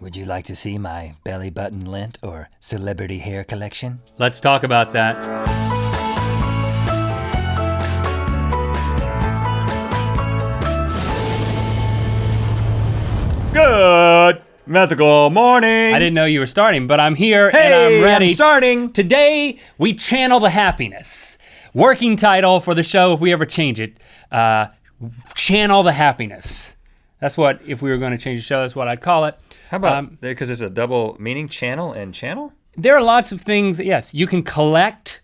Would you like to see my belly button lint or celebrity hair collection? Let's talk about that. Good mythical morning. I didn't know you were starting, but I'm here and Hey, I'm ready. I'm starting. Today, we channel the happiness. Working title for the show, if we ever change it, channel the happiness. That's what, if we were gonna change the show, that's what I'd call it. How about, because it's a double meaning, channel and channel? There are lots of things, yes, you can collect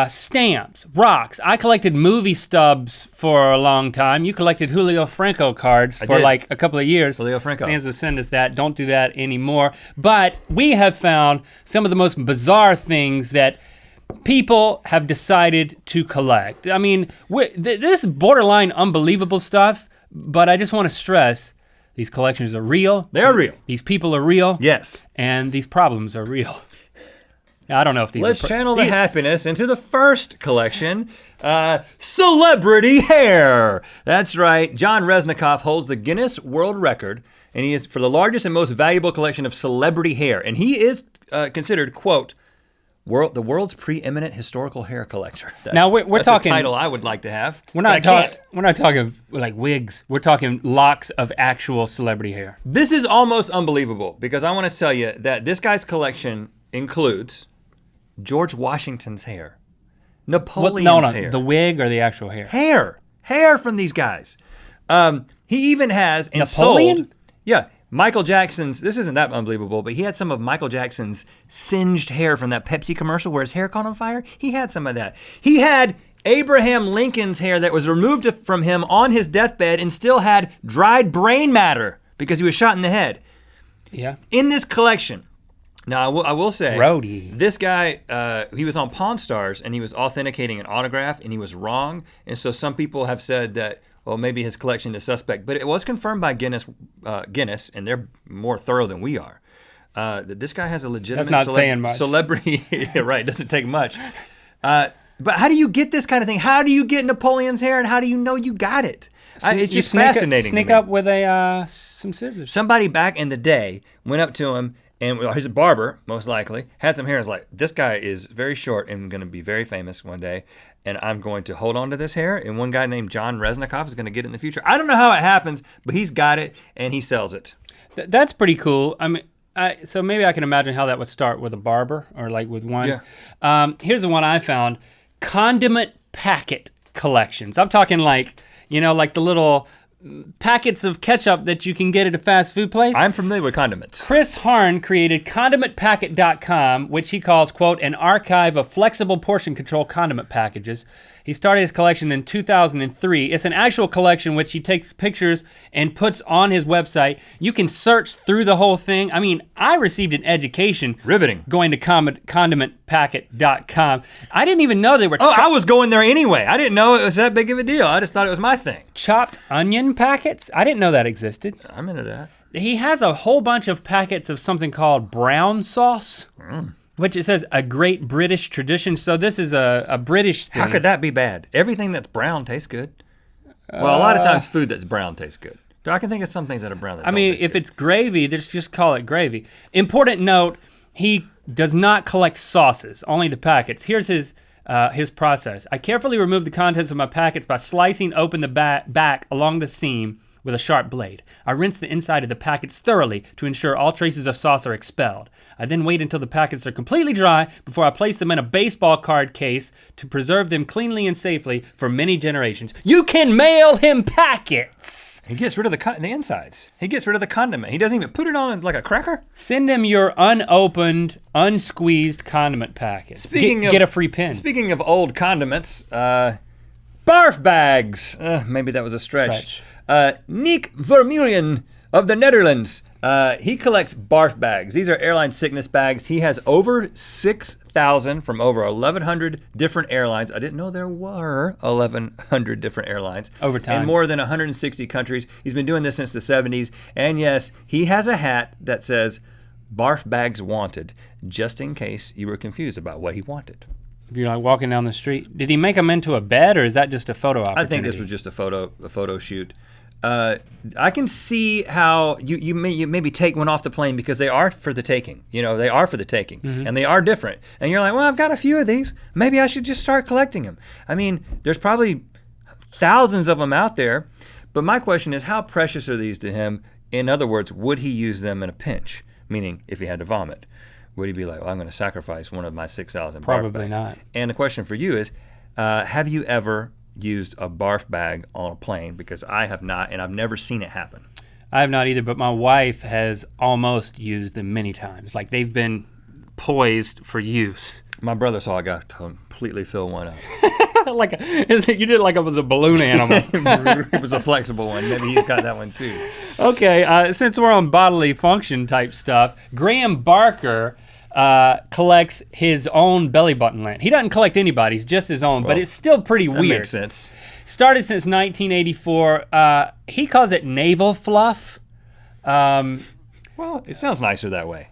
stamps, rocks. I collected movie stubs for a long time. You collected Julio Franco cards for like a couple of years. Julio Franco. Fans would send us that. Don't do that anymore. But we have found some of the most bizarre things that people have decided to collect. I mean, this is borderline unbelievable stuff, but I just want to stress, these collections are real. They are real. These people are real. Yes. And these problems are real. Now, I don't know if these Let's channel the happiness into the first collection, celebrity hair. That's right, John Resnikoff holds the Guinness World Record, and he is for the largest and most valuable collection of celebrity hair. And he is considered, quote, the world's preeminent historical hair collector. Now we're talking a title I would like to have. We're not talking like wigs. We're talking locks of actual celebrity hair. This is almost unbelievable because I want to tell you that this guy's collection includes George Washington's hair, Napoleon's hair. The wig or the actual hair? Hair from these guys. He even has Napoleon? Sold, yeah. Michael Jackson's, this isn't that unbelievable, but he had some of Michael Jackson's singed hair from that Pepsi commercial where his hair caught on fire. He had some of that. He had Abraham Lincoln's hair that was removed from him on his deathbed and still had dried brain matter because he was shot in the head. Yeah. In this collection, now I will say, Brody. This guy, he was on Pawn Stars and he was authenticating an autograph and he was wrong. And so some people have said that, well, maybe his collection is suspect, but it was confirmed by Guinness, and they're more thorough than we are. That this guy has a legitimate saying much. Celebrity, right, it doesn't take much. But how do you get this kind of thing? How do you get Napoleon's hair and how do you know you got it? It's just fascinating. Sneak up with some scissors. Somebody back in the day went up to him and he's a barber, most likely, had some hair and was like, this guy is very short and gonna be very famous one day, and I'm going to hold on to this hair, and one guy named John Resnikoff is gonna get it in the future. I don't know how it happens, but he's got it and he sells it. That's pretty cool. I mean, so maybe I can imagine how that would start with a barber or like with one. Yeah. Here's the one I found, Condiment Packet collections. I'm talking like, like the little packets of ketchup that you can get at a fast food place. I'm familiar with condiments. Chris Harn created CondimentPacket.com, which he calls, quote, an archive of flexible portion control condiment packages. He started his collection in 2003. It's an actual collection which he takes pictures and puts on his website. You can search through the whole thing. I mean, I received an education. Riveting. Going to CondimentPacket.com. I didn't even know they were I was going there anyway. I didn't know it was that big of a deal. I just thought it was my thing. Chopped onion packets? I didn't know that existed. I'm into that. He has a whole bunch of packets of something called brown sauce. Which it says a great British tradition. So this is a British thing. How could that be bad? Everything that's brown tastes good. Well, a lot of times food that's brown tastes good. I can think of some things that are brown that don't taste if good. it's gravy, just call it gravy. Important note, he does not collect sauces, only the packets. Here's his process. I carefully remove the contents of my packets by slicing open the back along the seam with a sharp blade. I rinse the inside of the packets thoroughly to ensure all traces of sauce are expelled. I then wait until the packets are completely dry before I place them in a baseball card case to preserve them cleanly and safely for many generations. You can mail him packets! He gets rid of the insides. He gets rid of the condiment. He doesn't even put it on like a cracker? Send him your unopened, unsqueezed condiment packets. Get a free pin. Speaking of old condiments, Barf Bags. Maybe that was a stretch. Nick Vermeulen of the Netherlands. He collects barf bags. These are airline sickness bags. He has over 6,000 from over 1,100 different airlines. I didn't know there were 1,100 different airlines. Over time. In more than 160 countries. He's been doing this since the 70s. And yes, he has a hat that says, Barf Bags Wanted, just in case you were confused about what he wanted. If you're like walking down the street, did he make them into a bed or is that just a photo opportunity? I think this was just a photo shoot. I can see how you maybe take one off the plane because they are for the taking. They are for the taking, and they are different. And you're like, well, I've got a few of these. Maybe I should just start collecting them. I mean, there's probably thousands of them out there. But my question is, how precious are these to him? In other words, would he use them in a pinch? Meaning, if he had to vomit, would he be like, well, I'm going to sacrifice one of my 6,000 barf bags? Probably not. And the question for you is, have you ever used a barf bag on a plane? Because I have not, and I've never seen it happen. I have not either, but my wife has almost used them many times. Like they've been poised for use. My brother saw a guy completely fill one up. You did it like it was a balloon animal. It was a flexible one. Maybe he's got that one too. Okay, since we're on bodily function type stuff, Graham Barker collects his own belly button lint. He doesn't collect anybody's, just his own, but it's still pretty weird. That makes sense. Started since 1984. He calls it navel fluff. Well, it sounds nicer that way.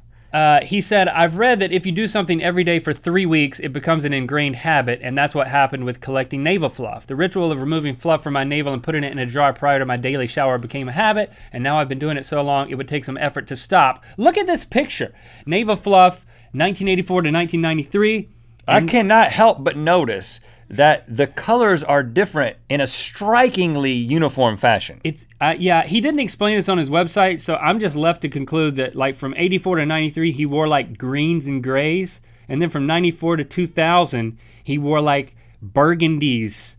He said, I've read that if you do something every day for 3 weeks, it becomes an ingrained habit, and that's what happened with collecting navel fluff. The ritual of removing fluff from my navel and putting it in a jar prior to my daily shower became a habit, and now I've been doing it so long, it would take some effort to stop. Look at this picture. Navel fluff, 1984 to 1993. I cannot help but notice that the colors are different in a strikingly uniform fashion. It's he didn't explain this on his website, so I'm just left to conclude that like from 84 to 93, he wore like greens and grays, and then from 94 to 2000, he wore like burgundies,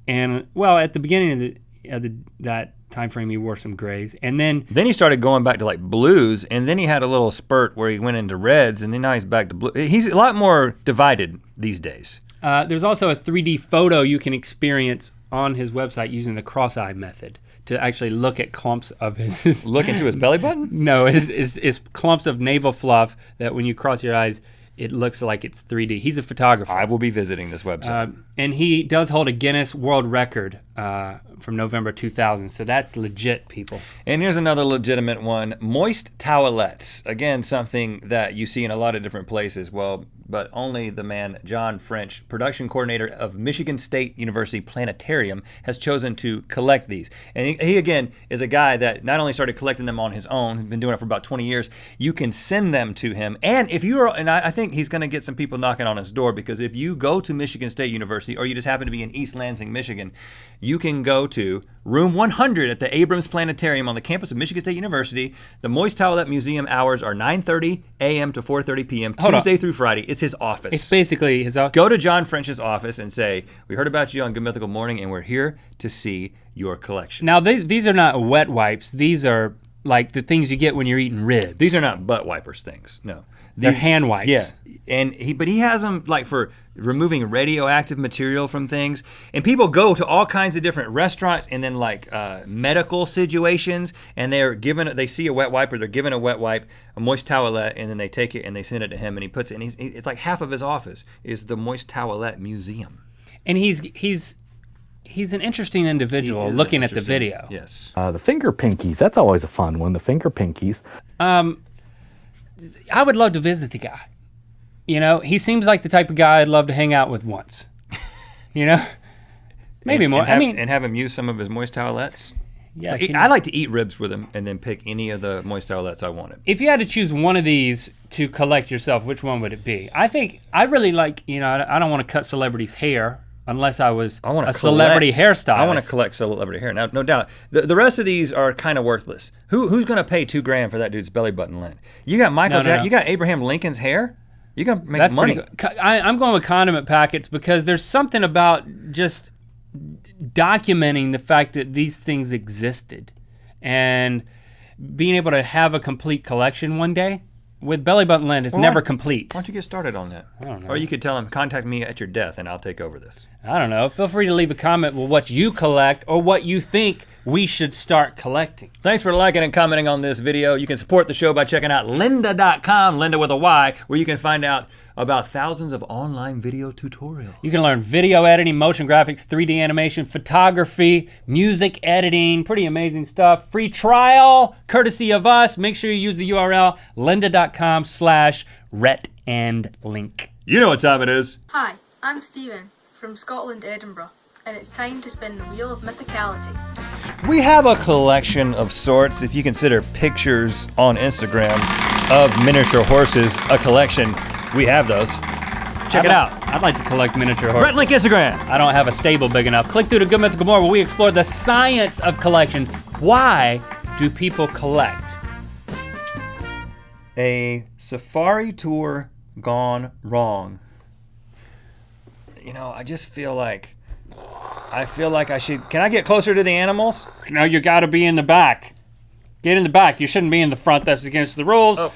and well, at the beginning of that time frame, he wore some grays, and then he started going back to like blues, and then he had a little spurt where he went into reds, and then now he's back to blue. He's a lot more divided these days. There's also a 3D photo you can experience on his website using the cross-eye method to actually look at clumps of his... Look into his belly button? No, it's clumps of navel fluff that when you cross your eyes, it looks like it's 3D. He's a photographer. I will be visiting this website. And he does hold a Guinness World Record from November 2000, so that's legit, people. And here's another legitimate one, moist towelettes. Again, something that you see in a lot of different places, but only the man, John French, production coordinator of Michigan State University Planetarium, has chosen to collect these. And he again, is a guy that not only started collecting them on his own, he's been doing it for about 20 years, you can send them to him. And if you are, and I think he's gonna get some people knocking on his door, because if you go to Michigan State University, or you just happen to be in East Lansing, Michigan, you can go to room 100 at the Abrams Planetarium on the campus of Michigan State University. The Moist Towelette Museum hours are 9:30 a.m. to 4:30 p.m. Tuesday through Friday. It's his office. It's basically his office. Go to John French's office and say, we heard about you on Good Mythical Morning, and we're here to see your collection. Now, these are not wet wipes. These are like the things you get when you're eating ribs. These are not butt wipers things, no. They're hand wipes. Yeah, but he has them like for removing radioactive material from things. And people go to all kinds of different restaurants and then like medical situations, and they see a wet wipe, or they're given a wet wipe, a moist towelette, and then they take it and they send it to him, and he puts it, and it's like half of his office is the Moist Towelette Museum. And he's an interesting individual looking at the video. Yes. The finger pinkies, that's always a fun one, the finger pinkies. I would love to visit the guy. You know, he seems like the type of guy I'd love to hang out with once. You know? Maybe more. And have him use some of his moist towelettes? Yeah. I like to eat ribs with him and then pick any of the moist towelettes I wanted. If you had to choose one of these to collect yourself, which one would it be? I think I really like, I don't want to cut celebrities' hair unless I was celebrity hairstylist. I want to collect celebrity hair. Now, no doubt. The rest of these are kind of worthless. Who's going to pay $2,000 for that dude's belly button lint? You got Michael Jackson. You got Abraham Lincoln's hair. You got to make money. I'm going with Condiment Packets because there's something about just documenting the fact that these things existed and being able to have a complete collection one day. With belly button lint, it's never complete. Why don't you get started on that? I don't know. Or you could tell him, contact me at your death and I'll take over this. I don't know. Feel free to leave a comment with what you collect or what you think we should start collecting. Thanks for liking and commenting on this video. You can support the show by checking out lynda.com, Lynda with a Y, where you can find out about thousands of online video tutorials. You can learn video editing, motion graphics, 3D animation, photography, music editing, pretty amazing stuff. Free trial, courtesy of us. Make sure you use the URL lynda.com/RhettandLink. You know what time it is. Hi, I'm Stephen from Scotland, Edinburgh. and it's time to spin the wheel of mythicality. We have a collection of sorts. If you consider pictures on Instagram of miniature horses a collection, we have those. Check it out. I'd like to collect miniature horses. Rhett Link Instagram. I don't have a stable big enough. Click through to Good Mythical More where we explore the science of collections. Why do people collect? A safari tour gone wrong. You know, I just feel like I should. Can I get closer to the animals? No, you gotta be in the back. Get in the back. You shouldn't be in the front. That's against the rules. Oh.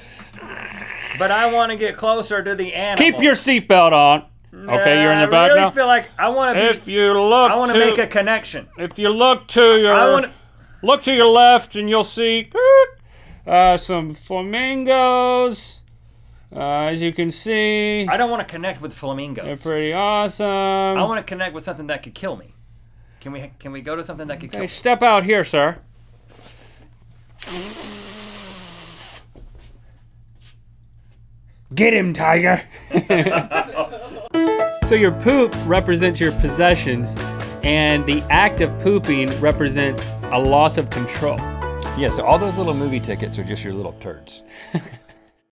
But I want to get closer to the animals. Keep your seatbelt on. Okay, you're in the back now. I really now. feel like I want to be. If you look, I want to make a connection. If you look to your, look to your left, and you'll see some flamingos. As you can see, I don't want to connect with flamingos. they're pretty awesome. I want to connect with something that could kill me. Can we go to something that could kill Hey, me? step out here, sir. Get him, tiger. So your poop represents your possessions, and the act of pooping represents a loss of control. Yeah, so all those little movie tickets are just your little turds.